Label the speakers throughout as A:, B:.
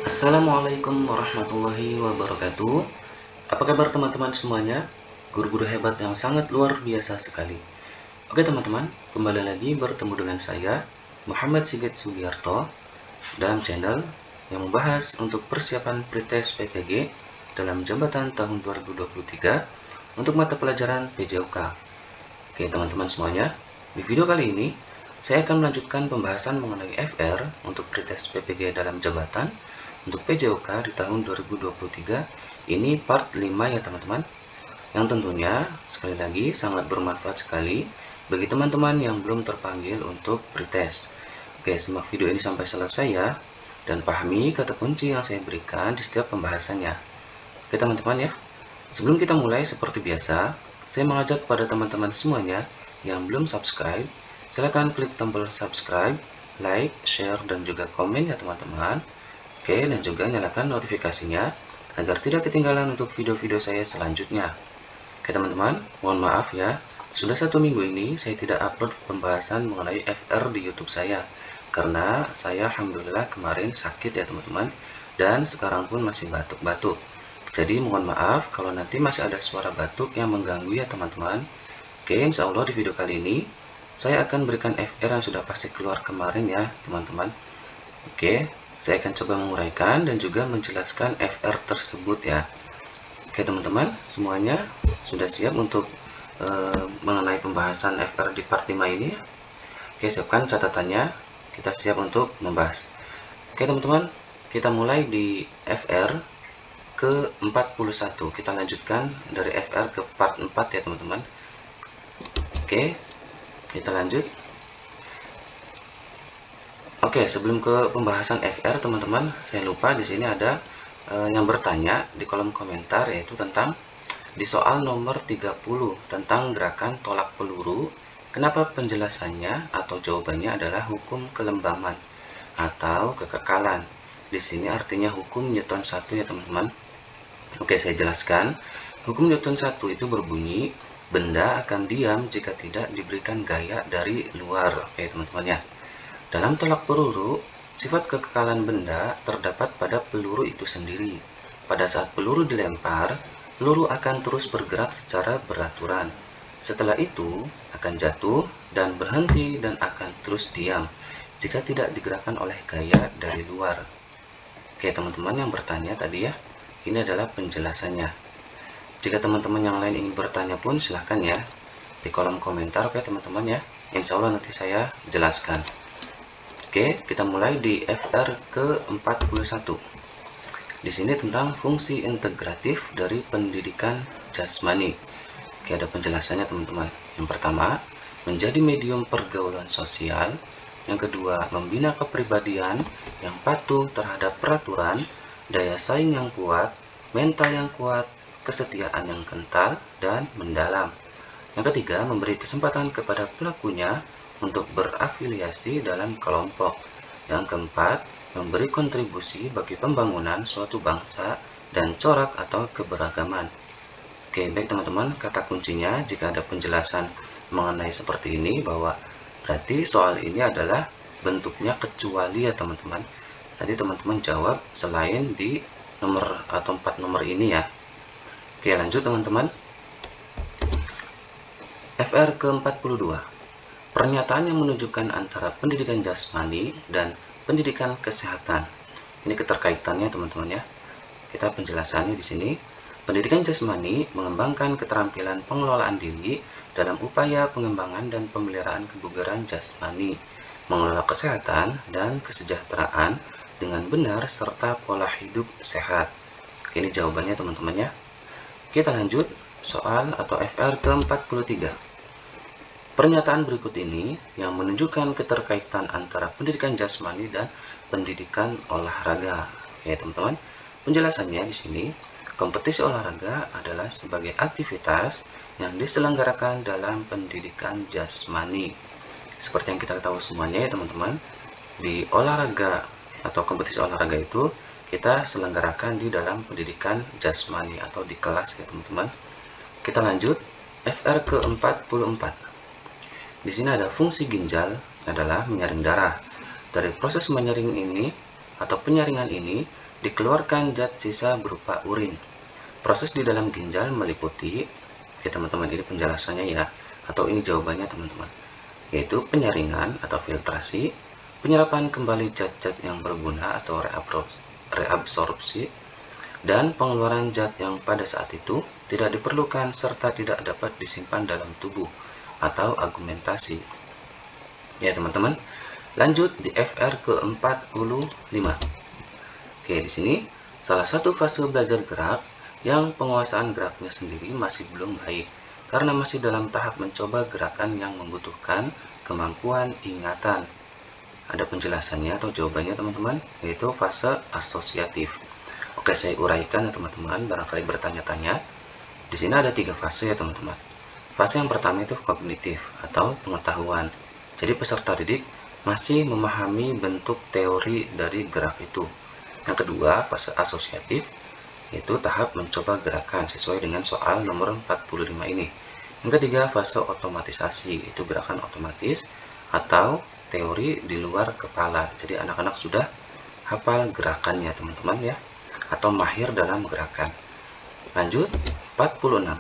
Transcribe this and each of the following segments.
A: Assalamualaikum warahmatullahi wabarakatuh. Apa kabar teman-teman semuanya? Guru-guru hebat yang sangat luar biasa sekali. Oke teman-teman, kembali lagi bertemu dengan saya, Muhammad Sigit Sugiarto, dalam channel yang membahas untuk persiapan pretest PPG dalam jabatan tahun 2023 untuk mata pelajaran PJOK. Oke teman-teman semuanya, di video kali ini saya akan melanjutkan pembahasan mengenai FR untuk pretest PPG dalam jabatan untuk PJOK di tahun 2023. Ini part 5 ya teman-teman, yang tentunya sekali lagi sangat bermanfaat sekali bagi teman-teman yang belum terpanggil untuk pretest. Oke, simak video ini sampai selesai ya, dan pahami kata kunci yang saya berikan di setiap pembahasannya. Oke teman-teman ya, sebelum kita mulai seperti biasa, saya mengajak pada teman-teman semuanya yang belum subscribe, silahkan klik tombol subscribe, like, share, dan juga komen ya teman-teman. Oke, dan juga nyalakan notifikasinya agar tidak ketinggalan untuk video-video saya selanjutnya. Oke teman-teman, mohon maaf ya, sudah 1 minggu ini saya tidak upload pembahasan mengenai FR di YouTube saya, karena saya alhamdulillah kemarin sakit ya teman-teman, dan sekarang pun masih batuk-batuk. Jadi mohon maaf kalau nanti masih ada suara batuk yang mengganggu ya teman-teman. Oke, insya Allah di video kali ini saya akan berikan FR yang sudah pasti keluar kemarin ya teman-teman. Oke, saya akan coba menguraikan dan juga menjelaskan FR tersebut ya. Oke teman-teman, semuanya sudah siap untuk mengenai pembahasan FR di part 5 ini. Oke, siapkan catatannya, kita siap untuk membahas. Oke teman-teman, kita mulai di FR ke 41. Kita lanjutkan dari FR ke part 4 ya teman-teman. Oke, kita lanjut. Oke, sebelum ke pembahasan FR teman-teman, saya lupa di sini ada yang bertanya di kolom komentar, yaitu tentang di soal nomor 30 tentang gerakan tolak peluru. Kenapa penjelasannya atau jawabannya adalah hukum kelembaman atau kekekalan. Di sini artinya hukum Newton 1 ya teman-teman. Oke, saya jelaskan. Hukum Newton 1 itu berbunyi benda akan diam jika tidak diberikan gaya dari luar. Oke teman-teman ya. Dalam tolak peluru, sifat kekekalan benda terdapat pada peluru itu sendiri. Pada saat peluru dilempar, peluru akan terus bergerak secara beraturan. Setelah itu, akan jatuh dan berhenti dan akan terus diam jika tidak digerakkan oleh gaya dari luar. Oke teman-teman yang bertanya tadi ya, ini adalah penjelasannya. Jika teman-teman yang lain ingin bertanya pun silahkan ya di kolom komentar. Oke teman-teman ya, insya Allah nanti saya jelaskan. Oke, kita mulai di FR ke-41. Di sini tentang fungsi integratif dari pendidikan jasmani. Oke, ada penjelasannya teman-teman. Yang pertama, menjadi medium pergaulan sosial. Yang kedua, membina kepribadian yang patuh terhadap peraturan, daya saing yang kuat, mental yang kuat, kesetiaan yang kental dan mendalam. Yang ketiga, memberi kesempatan kepada pelakunya untuk berafiliasi dalam kelompok. Yang keempat, memberi kontribusi bagi pembangunan suatu bangsa dan corak atau keberagaman. Oke, baik teman-teman, kata kuncinya jika ada penjelasan mengenai seperti ini, bahwa berarti soal ini adalah bentuknya kecuali ya teman-teman. Tadi teman-teman jawab selain di nomor atau 4 nomor ini ya. Oke, lanjut teman-teman. FR ke-42. Pernyataan yang menunjukkan antara pendidikan jasmani dan pendidikan kesehatan. Ini keterkaitannya teman-teman ya. Kita penjelasannya di sini. Pendidikan jasmani mengembangkan keterampilan pengelolaan diri dalam upaya pengembangan dan pemeliharaan kebugaran jasmani, mengelola kesehatan dan kesejahteraan dengan benar serta pola hidup sehat. Ini jawabannya teman-teman ya. Kita lanjut soal atau FR ke-43. Pernyataan berikut ini yang menunjukkan keterkaitan antara pendidikan jasmani dan pendidikan olahraga. Oke, teman-teman. Penjelasannya di sini, kompetisi olahraga adalah sebagai aktivitas yang diselenggarakan dalam pendidikan jasmani. Seperti yang kita tahu semuanya ya, teman-teman. Di olahraga atau kompetisi olahraga itu kita selenggarakan di dalam pendidikan jasmani atau di kelas ya, teman-teman. Kita lanjut FR ke-44. Di sini ada fungsi ginjal adalah menyaring darah. Dari proses menyaring ini, atau penyaringan ini dikeluarkan zat sisa berupa urin. Proses di dalam ginjal meliputi, ya teman-teman, ini penjelasannya ya, atau ini jawabannya teman-teman, yaitu penyaringan atau filtrasi, penyerapan kembali zat-zat yang berguna atau reabsorpsi, dan pengeluaran zat yang pada saat itu tidak diperlukan serta tidak dapat disimpan dalam tubuh atau augmentasi. Ya teman-teman, lanjut di FR ke-45. Oke, di sini salah satu fase belajar gerak yang penguasaan geraknya sendiri masih belum baik karena masih dalam tahap mencoba gerakan yang membutuhkan kemampuan ingatan. Ada penjelasannya atau jawabannya teman-teman, yaitu fase asosiatif. Oke, saya uraikan ya teman-teman, barangkali bertanya-tanya. Di sini ada 3 fase ya teman-teman. Fase yang pertama itu kognitif atau pengetahuan. Jadi peserta didik masih memahami bentuk teori dari gerak itu. Yang kedua, fase asosiatif, yaitu tahap mencoba gerakan sesuai dengan soal nomor 45 ini. Yang ketiga, fase otomatisasi, itu gerakan otomatis atau teori di luar kepala. Jadi anak-anak sudah hafal gerakannya teman-teman ya, atau mahir dalam gerakan. Lanjut, 46.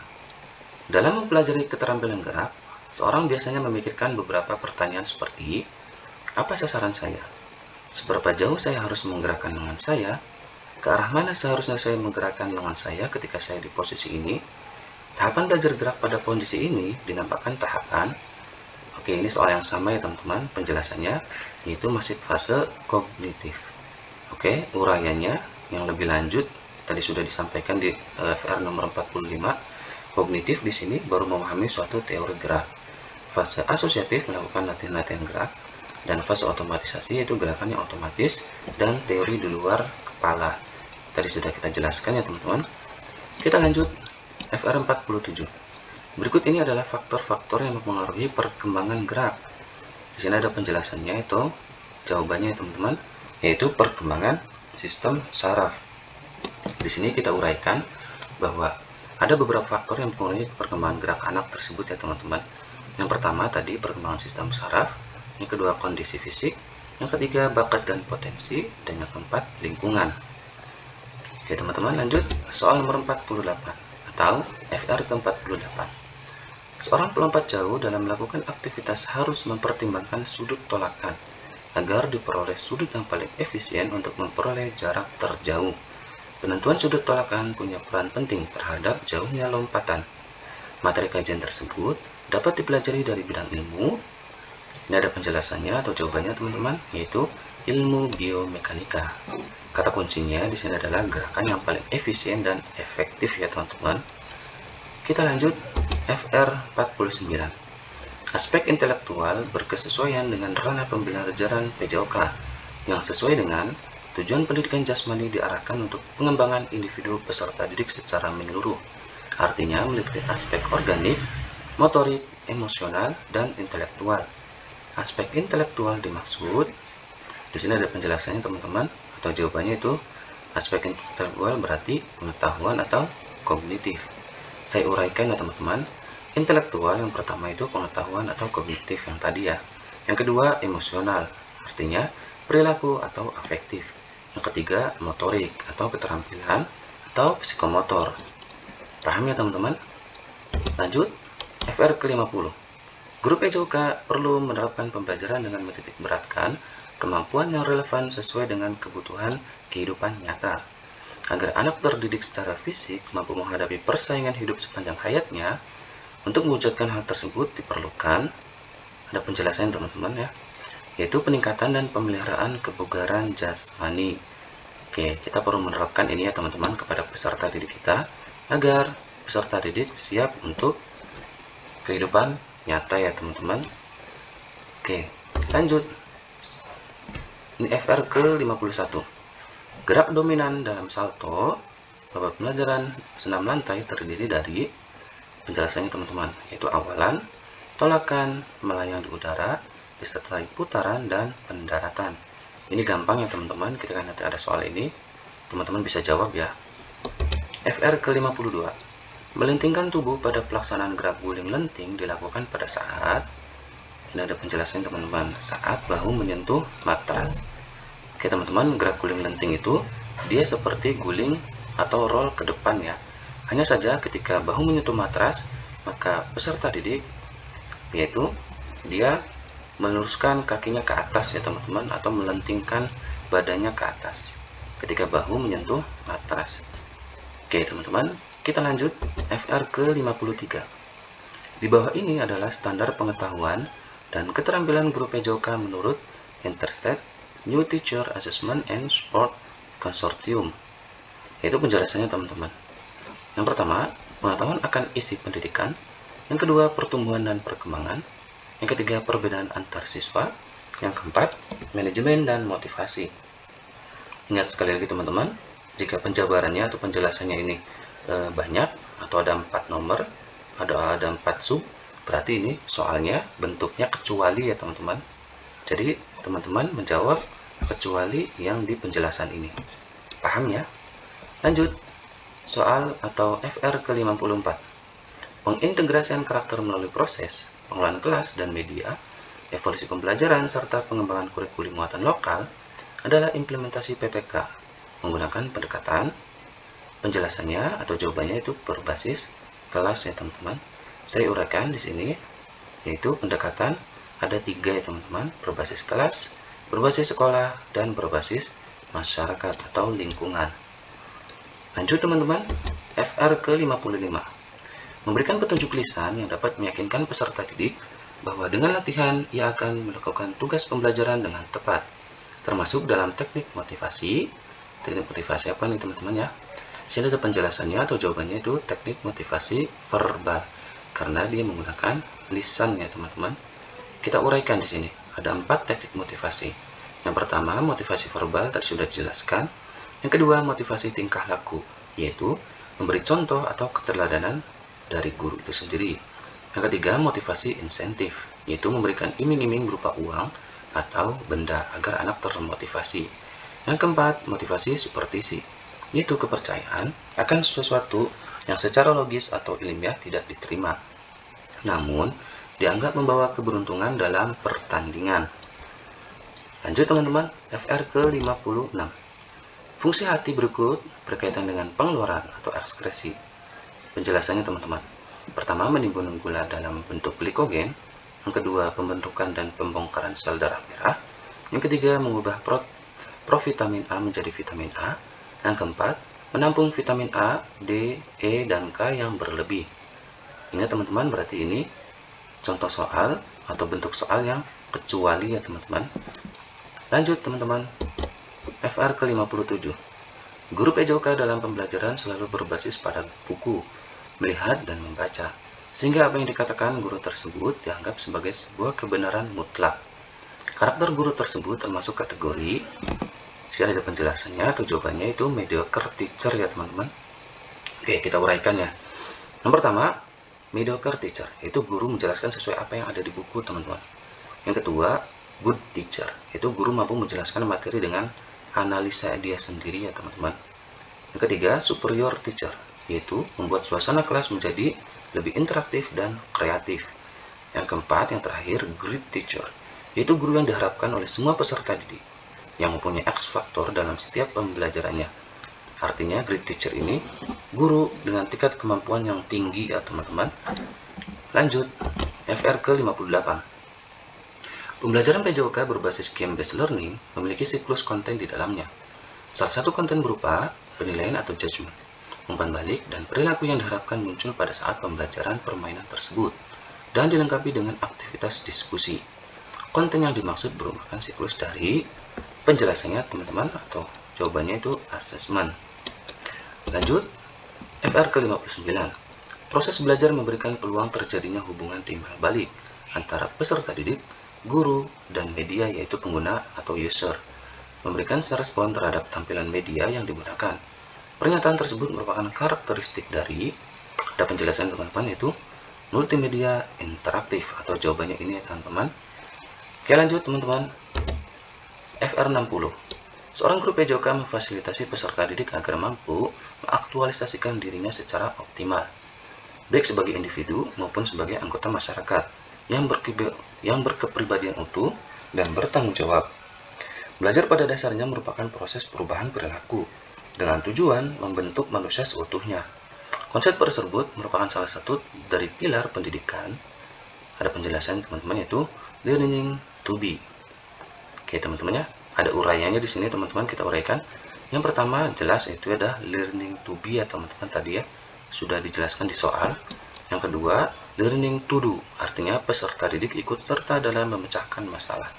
A: Dalam mempelajari keterampilan gerak, seorang biasanya memikirkan beberapa pertanyaan seperti, apa sasaran saya? Seberapa jauh saya harus menggerakkan lengan saya? Ke arah mana seharusnya saya menggerakkan lengan saya ketika saya di posisi ini? Tahapan belajar gerak pada kondisi ini dinampakkan tahapan. Oke, ini soal yang sama ya teman-teman, penjelasannya yaitu masih fase kognitif. Oke, uraiannya yang lebih lanjut tadi sudah disampaikan di FR nomor 45. Kognitif di sini baru memahami suatu teori gerak. Fase asosiatif melakukan latihan-latihan gerak, dan fase otomatisasi yaitu gerakan yang otomatis dan teori di luar kepala. Tadi sudah kita jelaskan ya teman-teman. Kita lanjut FR 47. Berikut ini adalah faktor-faktor yang mempengaruhi perkembangan gerak. Di sini ada penjelasannya, itu jawabannya ya teman-teman, yaitu perkembangan sistem saraf. Di sini kita uraikan bahwa ada beberapa faktor yang mempengaruhi perkembangan gerak anak tersebut ya teman-teman. Yang pertama tadi perkembangan sistem saraf, yang kedua kondisi fisik, yang ketiga bakat dan potensi, dan yang keempat lingkungan. Oke teman-teman, lanjut soal nomor 48 atau FR ke-48. Seorang pelompat jauh dalam melakukan aktivitas harus mempertimbangkan sudut tolakan agar diperoleh sudut yang paling efisien untuk memperoleh jarak terjauh. Penentuan sudut tolakan punya peran penting terhadap jauhnya lompatan. Materi kajian tersebut dapat dipelajari dari bidang ilmu. Ini ada penjelasannya atau jawabannya teman-teman, yaitu ilmu biomekanika. Kata kuncinya di sini adalah gerakan yang paling efisien dan efektif ya teman-teman. Kita lanjut FR 49. Aspek intelektual berkesesuaian dengan ranah pembelajaran PJOK yang sesuai dengan tujuan pendidikan jasmani diarahkan untuk pengembangan individu peserta didik secara menyeluruh. Artinya meliputi aspek organik, motorik, emosional, dan intelektual. Aspek intelektual dimaksud, di sini ada penjelasannya teman-teman, atau jawabannya itu aspek intelektual berarti pengetahuan atau kognitif. Saya uraikan ya teman-teman. Intelektual yang pertama itu pengetahuan atau kognitif yang tadi ya. Yang kedua emosional, artinya perilaku atau afektif. Yang ketiga motorik atau keterampilan atau psikomotor. Paham ya teman-teman? Lanjut FR ke-50. Guru PJOK perlu menerapkan pembelajaran dengan menitik beratkan kemampuan yang relevan sesuai dengan kebutuhan kehidupan nyata. Agar anak terdidik secara fisik mampu menghadapi persaingan hidup sepanjang hayatnya, untuk mewujudkan hal tersebut diperlukan, ada penjelasan teman-teman ya, yaitu peningkatan dan pemeliharaan kebugaran jasmani. Oke, kita perlu menerapkan ini ya teman-teman kepada peserta didik kita, agar peserta didik siap untuk kehidupan nyata ya teman-teman. Oke, lanjut. Ini FR ke-51. Gerak dominan dalam salto pada pembelajaran senam lantai terdiri dari, penjelasannya teman-teman, yaitu awalan, tolakan, melayang di udara, disertai putaran, dan pendaratan. Ini gampang ya teman-teman, ketika nanti ada soal ini teman-teman bisa jawab ya. FR ke-52. Melentingkan tubuh pada pelaksanaan gerak guling lenting dilakukan pada saat, ini ada penjelasan teman-teman, saat bahu menyentuh matras. Oke teman-teman, gerak guling lenting itu dia seperti guling atau roll ke depan ya. Hanya saja ketika bahu menyentuh matras, maka peserta didik yaitu dia meluruskan kakinya ke atas ya teman-teman, atau melentingkan badannya ke atas ketika bahu menyentuh matras. Oke teman-teman, kita lanjut FR ke-53. Di bawah ini adalah standar pengetahuan dan keterampilan guru PJOK menurut Interstate New Teacher Assessment and Support Consortium. Yaitu penjelasannya teman-teman. Yang pertama, pengetahuan akan isi pendidikan. Yang kedua, pertumbuhan dan perkembangan. Yang ketiga, perbedaan antar siswa. Yang keempat, manajemen dan motivasi. Ingat sekali lagi teman-teman, jika penjabarannya atau penjelasannya ini banyak atau ada 4 nomor, ada 4 sub, berarti ini soalnya bentuknya kecuali ya teman-teman. Jadi teman-teman menjawab kecuali yang di penjelasan ini. Paham ya? Lanjut, soal atau FR ke-54. Pengintegrasian karakter melalui proses pengelolaan kelas dan media, evolusi pembelajaran, serta pengembangan kurikulum muatan lokal adalah implementasi PPK menggunakan pendekatan. Penjelasannya atau jawabannya itu berbasis kelas ya teman-teman. Saya uraikan di sini, yaitu pendekatan ada 3 ya teman-teman: berbasis kelas, berbasis sekolah, dan berbasis masyarakat atau lingkungan. Lanjut teman-teman, FR ke-55. Memberikan petunjuk lisan yang dapat meyakinkan peserta didik bahwa dengan latihan ia akan melakukan tugas pembelajaran dengan tepat, termasuk dalam teknik motivasi. Teknik motivasi apa nih teman-teman ya? Sini ada penjelasannya atau jawabannya itu teknik motivasi verbal, karena dia menggunakan lisan ya teman-teman. Kita uraikan di sini ada 4 teknik motivasi. Yang pertama, motivasi verbal tadi sudah dijelaskan. Yang kedua, motivasi tingkah laku, yaitu memberi contoh atau keteladanan dari guru itu sendiri. Yang ketiga, motivasi insentif, yaitu memberikan iming-iming berupa uang atau benda agar anak termotivasi. Yang keempat, motivasi supervisi, yaitu kepercayaan akan sesuatu yang secara logis atau ilmiah tidak diterima, namun dianggap membawa keberuntungan dalam pertandingan. Lanjut teman-teman, FR ke-56. Fungsi hati berikut berkaitan dengan pengeluaran atau ekskresi. Penjelasannya teman-teman. Pertama, menimbun gula dalam bentuk glikogen. Yang kedua, pembentukan dan pembongkaran sel darah merah. Yang ketiga, mengubah provitamin A menjadi vitamin A. Yang keempat, menampung vitamin A, D, E, dan K yang berlebih. Ingat teman-teman, berarti ini contoh soal atau bentuk soal yang kecuali ya teman-teman. Lanjut teman-teman, FR ke-57. Guru PJOK dalam pembelajaran selalu berbasis pada buku, melihat dan membaca, sehingga apa yang dikatakan guru tersebut dianggap sebagai sebuah kebenaran mutlak. Karakter guru tersebut termasuk kategori, sini ada penjelasannya atau jawabannya itu mediocre teacher ya teman-teman. Oke, kita uraikan ya. Yang pertama, mediocre teacher, itu guru menjelaskan sesuai apa yang ada di buku teman-teman. Yang kedua, good teacher, itu guru mampu menjelaskan materi dengan analisa dia sendiri ya teman-teman. Yang ketiga, superior teacher, yaitu membuat suasana kelas menjadi lebih interaktif dan kreatif. Yang keempat, yang terakhir, great teacher, yaitu guru yang diharapkan oleh semua peserta didik, yang mempunyai X faktor dalam setiap pembelajarannya. Artinya, great teacher ini guru dengan tingkat kemampuan yang tinggi ya teman-teman. Lanjut, FR ke-58. Pembelajaran PJOK berbasis game-based learning memiliki siklus konten di dalamnya. Salah satu konten berupa penilaian atau judgment, umpan balik, dan perilaku yang diharapkan muncul pada saat pembelajaran permainan tersebut, dan dilengkapi dengan aktivitas diskusi. Konten yang dimaksud merupakan siklus dari penjelasannya teman-teman, atau jawabannya itu assessment. Lanjut, FR ke-59. Proses belajar memberikan peluang terjadinya hubungan timbal balik antara peserta didik, guru, dan media, yaitu pengguna atau user, memberikan respon terhadap tampilan media yang digunakan. Pernyataan tersebut merupakan karakteristik dari, ada penjelasan teman-teman, yaitu multimedia interaktif, atau jawabannya ini ya teman-teman. Oke, lanjut teman-teman, FR 60. Seorang guru PJOK memfasilitasi peserta didik agar mampu mengaktualisasikan dirinya secara optimal, baik sebagai individu maupun sebagai anggota masyarakat yang berkepribadian utuh dan bertanggung jawab. Belajar pada dasarnya merupakan proses perubahan perilaku dengan tujuan membentuk manusia seutuhnya. Konsep tersebut merupakan salah satu dari pilar pendidikan. Ada penjelasan teman-teman, yaitu learning to be. Oke teman-teman ya, ada uraiannya di sini teman-teman, kita uraikan. Yang pertama jelas, yaitu ada learning to be ya teman-teman, tadi ya sudah dijelaskan di soal. Yang kedua, learning to do, artinya peserta didik ikut serta dalam memecahkan masalah.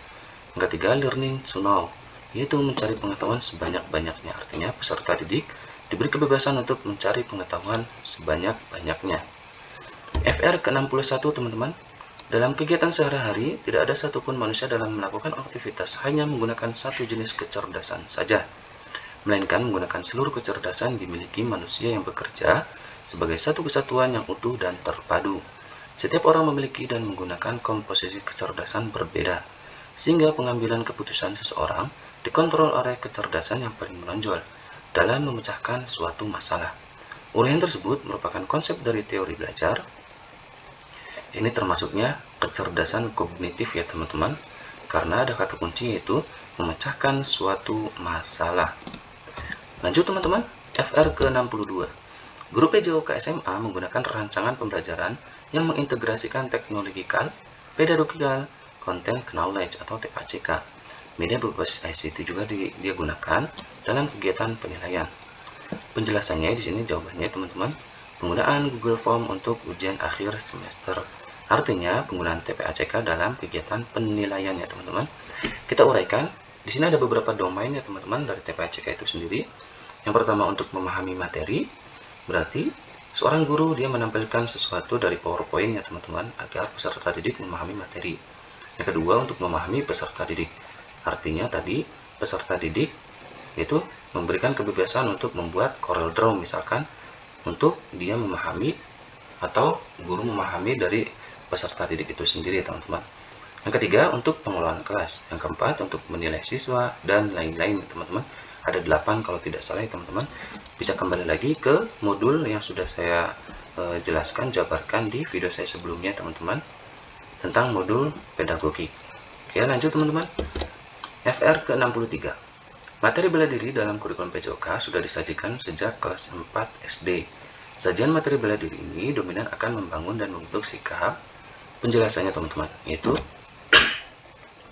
A: Yang ketiga, learning to know, yaitu mencari pengetahuan sebanyak-banyaknya, artinya peserta didik diberi kebebasan untuk mencari pengetahuan sebanyak-banyaknya. FR ke-61 teman-teman, dalam kegiatan sehari-hari tidak ada satupun manusia dalam melakukan aktivitas hanya menggunakan satu jenis kecerdasan saja, melainkan menggunakan seluruh kecerdasan dimiliki manusia yang bekerja sebagai satu kesatuan yang utuh dan terpadu. Setiap orang memiliki dan menggunakan komposisi kecerdasan berbeda, sehingga pengambilan keputusan seseorang dikontrol oleh kecerdasan yang paling menonjol dalam memecahkan suatu masalah. Uraian tersebut merupakan konsep dari teori belajar. Ini termasuknya kecerdasan kognitif ya teman-teman, karena ada kata kunci yaitu memecahkan suatu masalah. Lanjut teman-teman, FR ke-62. Guru PJOK SMA menggunakan rancangan pembelajaran yang mengintegrasikan teknologikal, pedagogikal, content knowledge atau TACK. Media berbasis ICT juga dia gunakan dalam kegiatan penilaian. Penjelasannya di sini jawabannya teman-teman, penggunaan Google Form untuk ujian akhir semester. Artinya penggunaan TPACK dalam kegiatan penilaian ya teman-teman. Kita uraikan. Di sini ada beberapa domain ya teman-teman dari TPACK itu sendiri. Yang pertama untuk memahami materi, berarti seorang guru dia menampilkan sesuatu dari PowerPoint ya teman-teman agar peserta didik memahami materi. Yang kedua untuk memahami peserta didik, artinya tadi peserta didik itu memberikan kebebasan untuk membuat Corel Draw misalkan, untuk dia memahami atau guru memahami dari peserta didik itu sendiri teman-teman. Yang ketiga untuk pengelolaan kelas. Yang keempat untuk menilai siswa dan lain-lain teman-teman. Ada 8 kalau tidak salah ya teman-teman. Bisa kembali lagi ke modul yang sudah saya jelaskan, jabarkan di video saya sebelumnya teman-teman, tentang modul pedagogi. Oke lanjut teman-teman. FR ke-63. Materi bela diri dalam kurikulum PJOK sudah disajikan sejak kelas 4 SD. Sajian materi bela diri ini dominan akan membangun dan membentuk sikap. Penjelasannya teman-teman, yaitu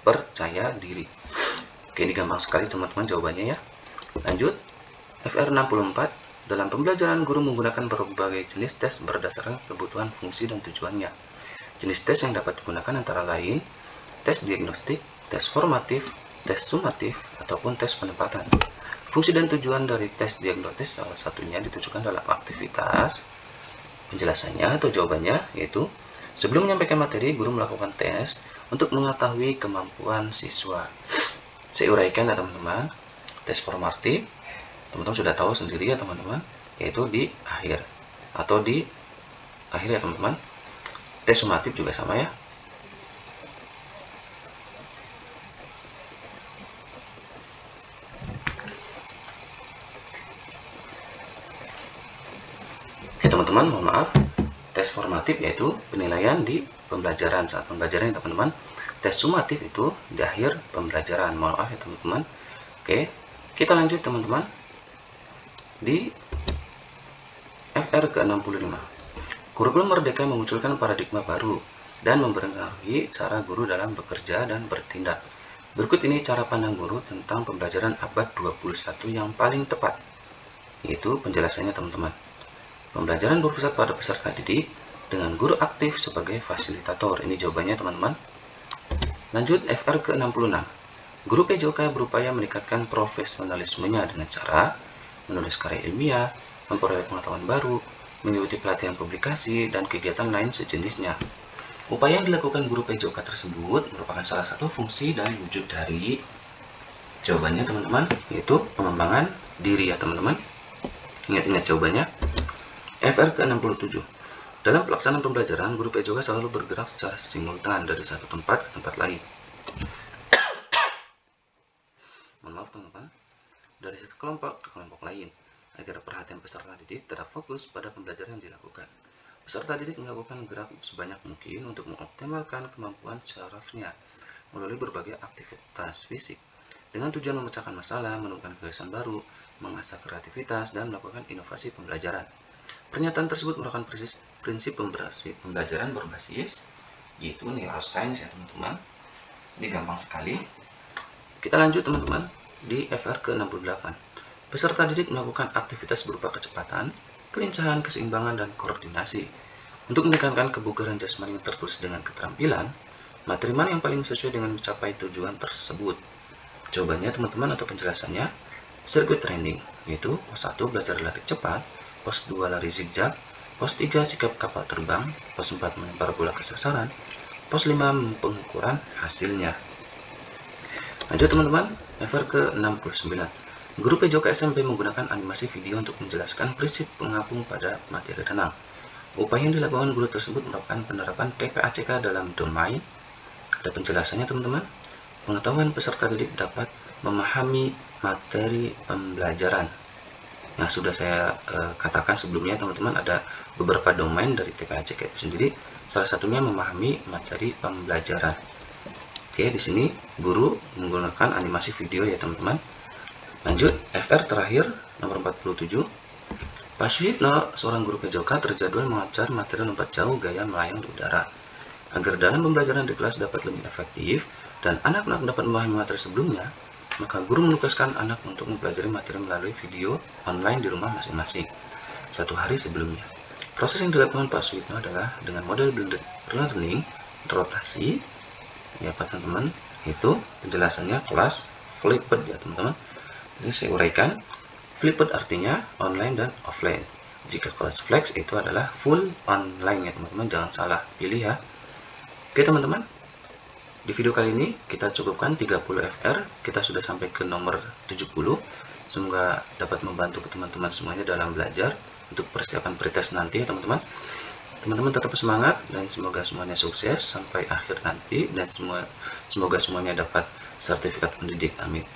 A: percaya diri. Oke, ini gampang sekali teman-teman jawabannya ya. Lanjut, FR 64. Dalam pembelajaran, guru menggunakan berbagai jenis tes berdasarkan kebutuhan fungsi dan tujuannya. Jenis tes yang dapat digunakan antara lain tes diagnostik, tes formatif, tes sumatif, ataupun tes penempatan. Fungsi dan tujuan dari tes diagnostik salah satunya ditujukan dalam aktivitas. Penjelasannya atau jawabannya yaitu, sebelum menyampaikan materi, guru melakukan tes untuk mengetahui kemampuan siswa. Saya uraikan ya teman-teman. Tes formatif, teman-teman sudah tahu sendiri ya teman-teman, yaitu di akhir atau di akhir ya teman-teman. Tes sumatif juga sama ya. Oke teman-teman, mohon maaf. Tes formatif yaitu penilaian di pembelajaran, saat pembelajaran ya teman-teman. Tes sumatif itu di akhir pembelajaran. Mohon maaf ya teman-teman. Oke, kita lanjut teman-teman di FR ke-65. Kurikulum Merdeka memunculkan paradigma baru dan mempengaruhi cara guru dalam bekerja dan bertindak. Berikut ini cara pandang guru tentang pembelajaran abad 21 yang paling tepat, yaitu penjelasannya teman-teman. Pembelajaran berpusat pada peserta didik dengan guru aktif sebagai fasilitator. Ini jawabannya teman-teman. Lanjut FR ke-66. Guru PJOK berupaya meningkatkan profesionalismenya dengan cara menulis karya ilmiah, memperoleh pengetahuan baru, mengikuti pelatihan publikasi, dan kegiatan lain sejenisnya. Upaya yang dilakukan guru PJOK tersebut merupakan salah satu fungsi dan wujud dari, jawabannya teman-teman, yaitu pengembangan diri ya teman-teman. Ingat-ingat jawabannya. FR ke-67. Dalam pelaksanaan pembelajaran, guru PJOK selalu bergerak secara simultan dari satu tempat ke tempat lain. Maaf teman-teman, dari satu kelompok ke kelompok lain, agar perhatian peserta didik tetap fokus pada pembelajaran yang dilakukan. Peserta didik melakukan gerak sebanyak mungkin untuk mengoptimalkan kemampuan syarafnya melalui berbagai aktivitas fisik dengan tujuan memecahkan masalah, menemukan gagasan baru, mengasah kreativitas, dan melakukan inovasi pembelajaran. Pernyataan tersebut merupakan prinsip pembelajaran berbasis yaitu neuroscience ya teman-teman. Ini gampang sekali. Kita lanjut teman-teman di FR ke-68. Peserta didik melakukan aktivitas berupa kecepatan, kelincahan, keseimbangan, dan koordinasi. Untuk meningkatkan kebugaran jasmani yang tertulis dengan keterampilan, materi mana yang paling sesuai dengan mencapai tujuan tersebut? Jawabannya teman-teman atau penjelasannya, sirkuit training, yaitu pos 1 belajar lari cepat, pos 2 lari zigzag, pos 3 sikap kapal terbang, pos 4 melempar bola ke sasaran, pos 5 pengukuran hasilnya. Lanjut teman-teman, FR ke-69. Guru PJOK SMP menggunakan animasi video untuk menjelaskan prinsip pengapung pada materi renang. Upaya yang dilakukan guru tersebut merupakan penerapan TPACK dalam domain. Ada penjelasannya teman-teman. Pengetahuan peserta didik dapat memahami materi pembelajaran. Nah, sudah saya katakan sebelumnya teman-teman, ada beberapa domain dari TPACK itu sendiri. Salah satunya memahami materi pembelajaran. Oke, di sini guru menggunakan animasi video ya teman-teman. Lanjut, FR terakhir nomor 47. Pak Suhitno, seorang guru PJOK, terjadwal mengajar materi lompat jauh gaya melayang di udara. Agar dalam pembelajaran di kelas dapat lebih efektif dan anak-anak dapat memahami materi sebelumnya, maka guru menugaskan anak untuk mempelajari materi melalui video online di rumah masing-masing 1 hari sebelumnya. Proses yang dilakukan Pak Suhitno adalah dengan model blended learning, rotasi, ya Pak teman-teman, itu penjelasannya kelas flipped ya teman-teman. Ini saya uraikan. Flipped artinya online dan offline. Jika kelas flex itu adalah full online ya teman-teman, jangan salah pilih ya. Oke teman-teman, di video kali ini kita cukupkan 30 FR. Kita sudah sampai ke nomor 70. Semoga dapat membantu teman-teman semuanya dalam belajar untuk persiapan pretest nanti ya teman-teman. Teman-teman tetap semangat dan semoga semuanya sukses sampai akhir nanti, dan semoga semuanya dapat sertifikat pendidik. Amin.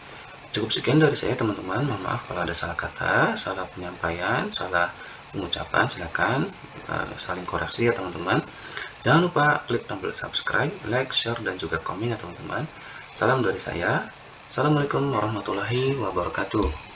A: Cukup sekian dari saya teman-teman. Mohon maaf kalau ada salah kata, salah penyampaian, salah pengucapan. Silakan saling koreksi ya teman-teman. Jangan lupa klik tombol subscribe, like, share, dan juga komen ya teman-teman. Salam dari saya. Assalamualaikum warahmatullahi wabarakatuh.